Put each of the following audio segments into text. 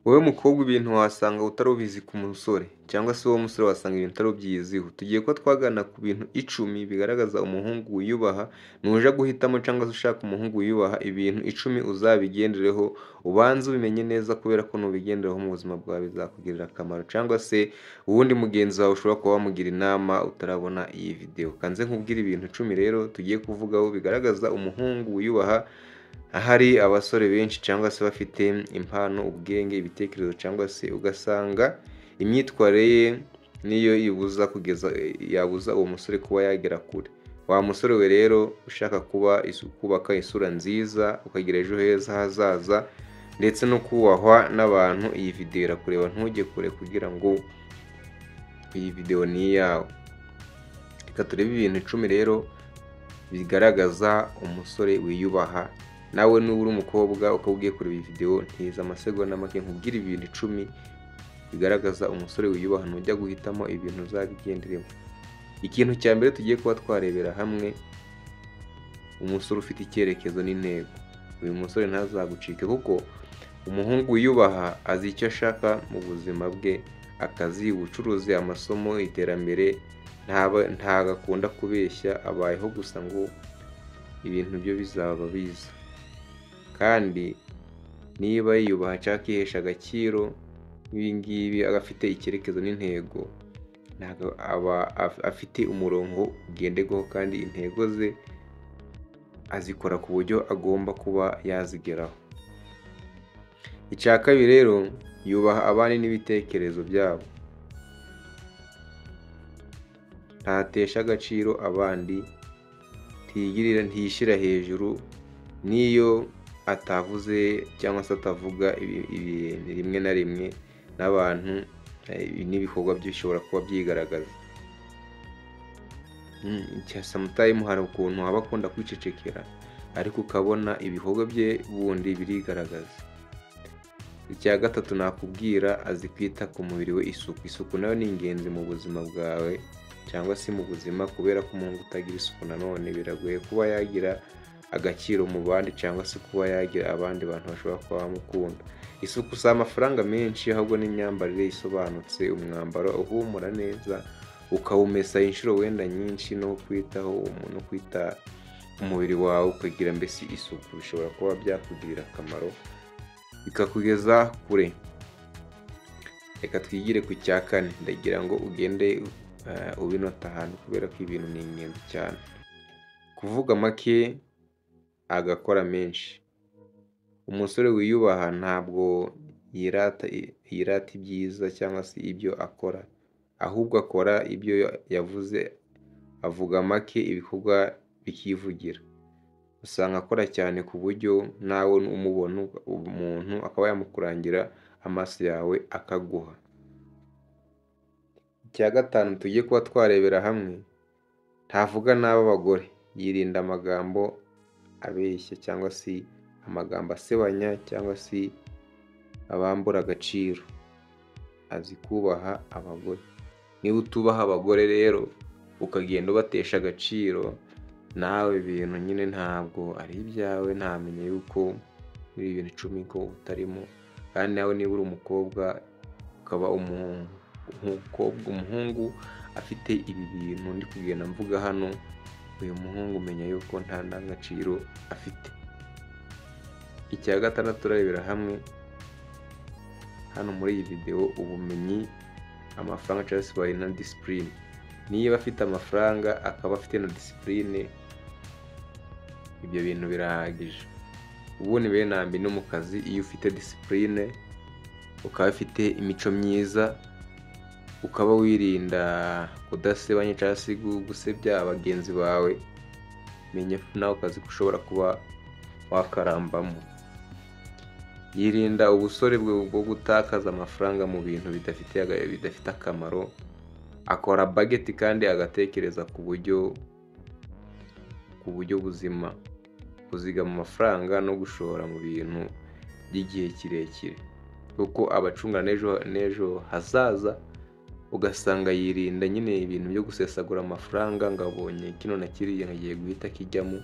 Wowe mukobwa ibintu wasanga utari ubizi ku musore cyangwa se wowe musore wasanga ibintu utari ubyiziho. Tugiye kuba twaganira ku bintu 10 bigaragaza umuhungu wiyubaha, nuja guhitamo cyangwa se ushaka umuhungu wiyubaha, ibintu 10 uzabigendereho, ubanze ubimenye neza kubera ko nubigenderaho mu buzima bwawe bizakugirira akamaro cyangwa se uwundi mugenzi wawe ushobora kuba wamugira inama utarabona iyi video. Kanze nkubwire ibintu 10 rero tugiye kuvugaho bigaragaza umuhungu wiyubaha, ahari abasore benshi cyangwa se bafite impano, ubwenge, ibitekerezo cyangwa se ugasanga imyitwarire ye niyo yabuza uwo musore kuba yagera kure. Wa musore we rero ushaka kubaka isura nziza, ukagira ejo heza hazaza ndetse no kubahwa n'abantu, iyi video irakureba ntujye kure kugira ngo iyi video ni iyawe. Reka turebe ibintu 10 rero bigaragaza umusore wiyubaha. Nawe nuba uri umukobwa ukaba ugiye kureba iyi video, ntiza amasegonda make nkubwire ibintu 10 bigaragaza umusore wiyubaha nujya guhitamo ibintu uzabigenderemo. Ikintu cya mbere tugiye kuba twarebera hamwe, umusore ufite icyerekezo n'intego. Uyu musore ntazagucike kuko umuhungu wiyubaha azi icyo ashaka mu buzima bwe, akazi, ubucuruzi, amasomo, iterambere, ntago akunda kubeshya, abayeho gusa ngo ibintu byo bizaba biza. Kandi niba yiyubaha cyangwa akihesha agaciro ibingibi, agafite icyerekezo n'intego, ntabwo aba afite umurongo ugenderwaho kandi intego ze azikora ku buryo agomba kuba yazigeraho. Icya kabiri rero, yubaha abandi n'ibitekerezo byabo, ntatesha agaciro abandi, ntiyishyira hejuru, niyo atavuze cyangwa se atavuga rimwe na rimwe n'abantu, n'ibikorwa bye bishobora kuba byigaragaza. Sometimes hari ukuntu aba akunda kwicecekera ariko ukabona ibikorwa bye bundi birigaragaza. Icya gatatu nakubwira, azi kwita ku mubiri we isuku. Isuku nayo ni ingenzi mu buzima bwawe cyangwa se mu buzima, kubera ko umuntu utagira isuku nanone biragoye kuba yagira agaciro mu bandi cyangwa se kuba yagira abandi bantu bashobora kuba bamukunda. Isuku si amafaranga menshi, ahubwo n'imyambarire isobanutse, umwambaro uhumura neza, ukawumesa inshuro wenda nyinshi, no kwitaho umuntu, kwita umubiri wawe ukagira mbese isuku, bishobora kuba byakugirira akamaro bikakugeza kure. Reka twigire ku cya kane, ndagira ngo ugende ubinota ahantu kubera ko ibintu ni ingenzi cyane. Kuvuga make agakora menshi. Umusore wiyubaha ntabwo yirata ibyiza cyangwa se ibyo akora, ahubwo akora ibyo yavuze, avuga make ibikorwa bikivugira. Usanga akora cyane ku buryo nawe umubona umuntu akaba yamukurangira amaso yawe akaguha. Icya gatanu tugiye kuba twarebera hamwe, ntavuga nabi abagore, yirinda amagambo abeshya cyangwa se amagambo asebanya cyangwa se abambura agaciro. Azi kubaha abagore. Niba utubaha abagore rero ukagenda ubatesha agaciro, nawe ibintu nyine ntabwo ari ibyawe, ntamenye yuko muri ibintu 10 ko utarimo. Kandi nawe niba uri umukobwa ukaba umuhungu afite ibi bintu ndi kugenda mvuga hano, uyu muhungu umenya yuko nta ndangagaciro afite. Icya gatandatu turarebera hamwe hano muri iyi video, ubumenyi, amafaranga cyangwa se bari na discipline. Niba afite amafaranga akaba afite na discipline, ibyo bintu birahagije. Ubundi benambi no mu kazi, iyo ufite discipline, ukaba ufite imico myiza, ukaba wirinda kudasebanya cyangwa se gusebya abagenzi bawe, menya nawe akazi ushobora kuba wakarambamo. Yirinda ubusore bwo gutakaza amafaranga mu bintu bidafite akamaro. Akora budget kandi agatekereza ku buryo buzima, kuzigama amafaranga no gushora mu bintu by'igihe kirekire, kuko abacunga n'ejo hazaza. Ugasanga yirinda nyine ibintu byo gusesagura amafaranga ngo abonye kino na kiriya agiye guhita kijyamo,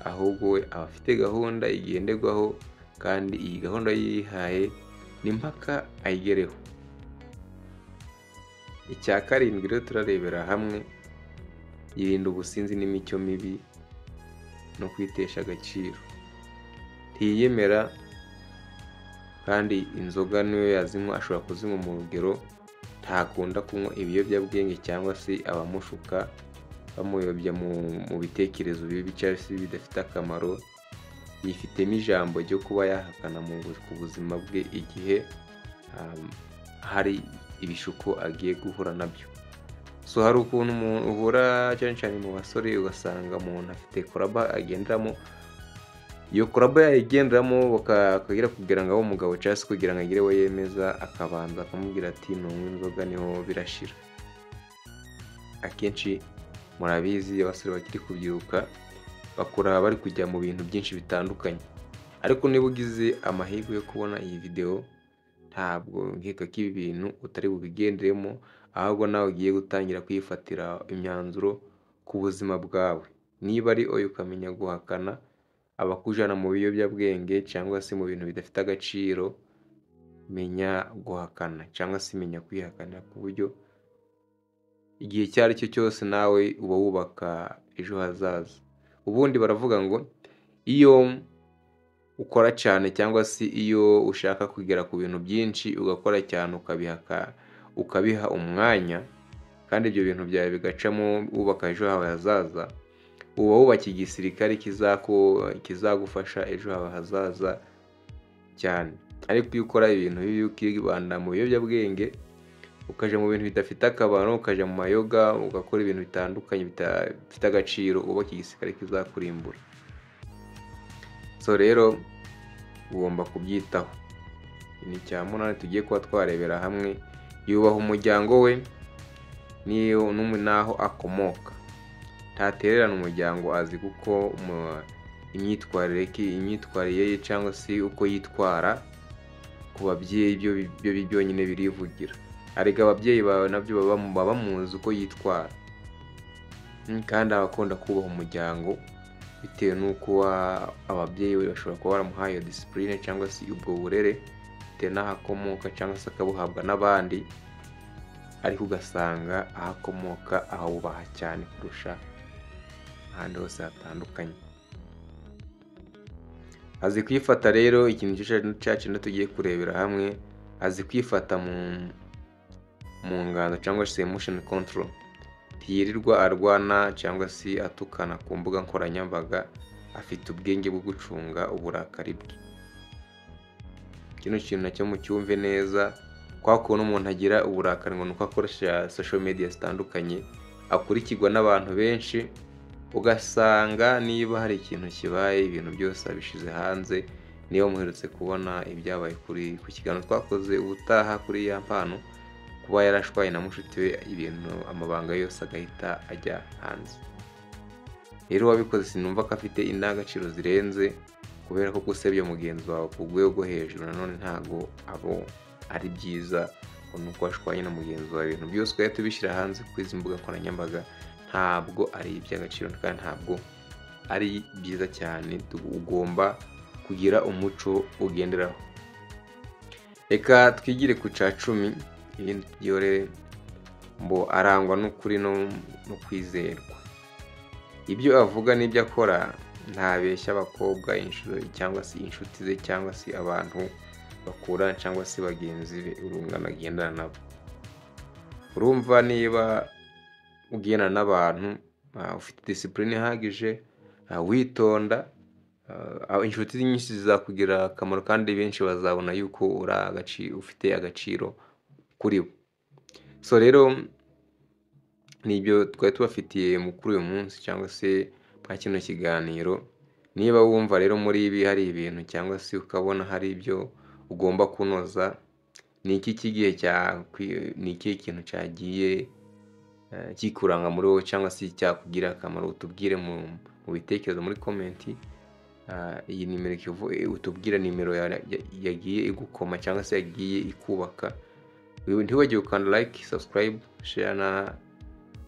ahubwo we aba afite gahunda igenderwaho, kandi iyi gahunda yihaye n'impaka ayigereho. Icya karindwi rero turarebera hamwe, yirinda ubusinzi n'imico mibi no kwitesha agaciro. Ntiyiyemera kandi inzoga niyo yazinywa ashobora kuzinywa mu rugero, ntakunda kunywa ibiyobyabwenge cyangwa se abamushuka bamuyobya mu bitekerezo bibi cyangwa se bidafite akamaro. Yifitemo ijambo ryo kuba yahakana ku buzima bwe igihe hari ibishuko agiye guhura nabyo. So hari ukuntu umuntu uhura cyane cyane mu basore ugasanga umuntu afite koraba agenderamo, iyo koraba yayigenderamo bakagira kugira ngo abe umugabo cyangwa se kugira ngo agire we yemeza, akabanza akamubwira ati nunywa inzoga niho birashira. Akenshi murabizi abasore bakiri kubyiruka bakura bari kujya mu bintu byinshi bitandukanye, ariko niba ugize amahirwe yo kubona iyi video, ntabwo nkeka ko ibi bintu utari bubigenderemo, ahubwo nawe ugiye gutangira kwifatira imyanzuro ku buzima bwawe. Niba ari oya ukamenya guhakana abakujana mu biyobyabwenge cyangwa se mu bintu bidafite agaciro, menya guhakana cyangwa se menya kwihakanira ku buryo igihe icyo ari cyo cyose nawe uba wubaka ejo hazaza. Ubundi baravuga ngo iyo ukora cyane cyangwa se iyo ushaka kugera ku bintu byinshi ugakora cyane ukabiha umwanya, kandi ibyo bintu byawe bigacamo wubaka ejo hawe hazaza, uba wubakiye igisirikare kizagufasha ejo hawe hazaza cyane. Ariko iyo ukora ibintu bibi ukibanda mu biyobyabwenge, ukaja mu bintu bidafite akamaro, ukaja mu mayoga, ugakora ibintu bitandukanye bidafite agaciro, ubaka igisirikare kizakurimbura. So rero ugomba kubyitaho. Ni icya munani tugiye kuba twarebera hamwe, yubaha umuryango we n'aho akomoka. Ntatererana umuryango azi kuko imyitwarire ye cyangwa se uko yitwara ku babyeyi byo byonyine birivugira. Ariko ababyeyi bawe nabyo baba bamuzi uko yitwara, kandi abakunda kubaha umuryango bitewe n'uko ababyeyi be bashobora kuba baramuhaye iyo discipline cyangwa se ubwo burere bitewe n'aho akomoka cyangwa se akabuhabwa n'abandi, ariko ugasanga aho akomoka ahawubaha cyane kurusha ahandi hose hatandukanye. Azi kwifata rero, ikintu cyacu tugiye kurebera hamwe, azi kwifata mu ngando cyangwa se emotion control. Ntiyirirwa arwana cyangwa se atukana ku mbuga nkoranyambaga, afite ubwenge bwo gucunga uburakari bwe. Kino kintu nacyo mucyumve neza, kwa kuntu umuntu agira uburakari ngo nuko akoresha social media zitandukanye, akurikirwa n'abantu benshi, ugasanga niba hari ikintu kibaye ibintu byose abishize hanze. Niyo muherutse kubona ibyabaye ku kiganiro twakoze ubutaha kuri ya mpano, kuba yarashwaye na mushuti we, ibintu amabanga yose agahita ajya hanze. Rero wabikoze sinumva ko afite indangagaciro zirenze, kubera ko gusebya mugenzi wawe ku rwego rwo hejuru nanone ntago abo ari byiza. Nuko washwanye na mugenzi wawe, ibintu byose ugahita ubishyira hanze kuri izi mbuga nkoranyambaga, ntabwo ari iby'agaciro kandi ntabwo ari byiza cyane. Ugomba kugira umuco ugenderaho. Reka twigire ku cya 10, ibindi byorere ngo arangwa n'ukuri no kwizerwa. Ibyo avuga n'ibyo akora, ntabeshya abakobwa cyangwa se inshuti ze cyangwa se abantu bakura cyangwa se bagenzi be urungano agendana nabo. Urumva niba ugendana n'abantu ufite discipline ihagije, witonda, inshuti nyinshi zizakugirira akamaro kandi benshi bazabona yuko ufite agaciro kuri bo. So rero nibyo twari tubafitiye kuri uyu munsi cyangwa se mwa kino kiganiro. Niba wumva rero muri ibi hari ibintu cyangwa se ukabona hari ibyo ugomba kunoza, ni iki kintu cyagiye kikuranga muri wowe cyangwa se cyakugira akamaro, utubwire mu bitekerezo muri comment. Iyi nimero utubwira nimero yagiye igukoma cyangwa se yagiye ikubaka. Ntiwajye ukanda like, subscribe, share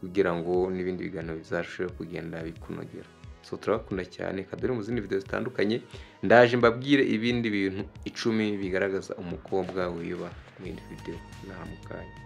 kugira ngo n'ibindi biganiro bizarusheho kugenda bikunogera. So turabakunda cyane, kadore mu zindi video zitandukanye, ndaje mbabwire ibindi bintu 10 bigaragaza umukobwa wiyubaha mu yindi video, naha mu kanya.